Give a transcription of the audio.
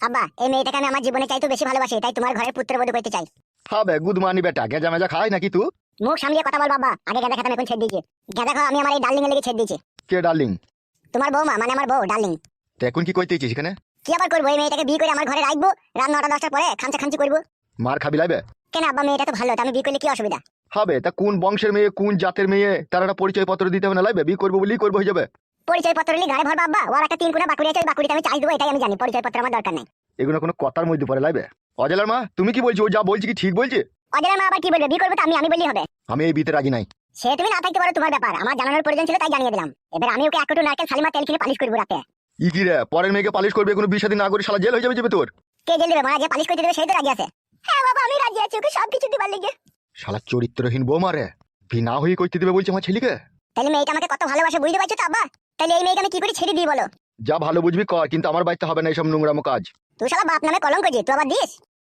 আব্বা, এই মেয়েটাকে আমি আমার জীবনে চাইতে বেশি ভালোবাসি, তাই তোমার ঘরের পুত্রবধূ করতে চাই। হবে গুদমানি বেটা, গেজা মেজা খাই নাকি তুই? মুখ সামলিয়ে কথা বল বাবা। আগে গাঁদা খাতাম, এখন ছেড়ে দিয়েছি। গাঁদা খাওয়া আমি আমার এই ডার্লিং এর লেগে ছেড়ে দিয়েছি। কে ডার্লিং? তোমার বৌমা, মানে আমার বউ ডার্লিং। তো এখন কি কইতেছিস এখানে? কি আবার করবো, এই মেয়েটাকে বিয়ে করে আমার ঘরে রাখবো, রাত 9টা 10টার পরে খামচা খামচি করবো। মার খাবি লাইবে? কেন আব্বা, মেয়েটা তো ভালো, তা আমি বিয়ে করলে কি অসুবিধা? হবে তা কোন বংশের মেয়ে, কোন জাতের মেয়ে, তার একটা পরিচয় পত্র দিতে হবে না লাইবে? বিয়ে করবো বলি করবো, হয়ে যাবে। পরিচয় পত্র নিয়ে গাড়ি ভরবা আব্বা? ওর একটা 3 কোনা বাকুড়ি আছে, ওই বাকুড়িতে আমি চাই দেবো, এটাই আমি জানি। পরিচয় পত্র আমার দরকার নেই। এগুলো কোনো কথার মধ্যে পড়ে লাইবে? অজলার মা, তুমি কি বলছো? ও যা বলছি কি ঠিক বলছে? অজয়ের মা আবার কি বলবে? বিয়ে করবে তো আমি বললেই হবে। আমি এই বিয়েতে রাজি নাই। সে তুমি না থাকতে পারো, তোমার ব্যাপার। আমার জানানোর প্রয়োজন ছিল তাই জানিয়ে দিলাম। এবার আমি ওকে 1 কোটো নারকেল সালিমা তেল কিনে পালিশ করবো রাতে। ই কি রে, পরের মেয়েকে পালিশ করবে, কোনো বিয়ে শাদী না করে শালা জেল হয়ে যাবে তোর। কে জেল দেবে? মারা যে পালিশ করতে দেবে সেই তো রাজি আছে। হ্যাঁ বাবা, আমি রাজি আছি ওকে সবকিছু দিবার লেগে। শালা চরিত্রহীন বৌমা রে, বিয়ে না হয়ে করতে দেবে বলছে আমার ছেলেকে। তাহলে মেয়েটা আমাকে কত ভালোবাসে বুঝতে পারছো তো আব্বা? তাহলে এই মেয়েকে আমি কি করে ছেড়ে দিই বলো? যা ভালো বুঝবি কর, কিন্তু আমার বাড়িতে হবে না এইসব নোংরামো কাজ। তুই শালা বাপ নামে কলঙ্ক যে, তুই আবার দিস?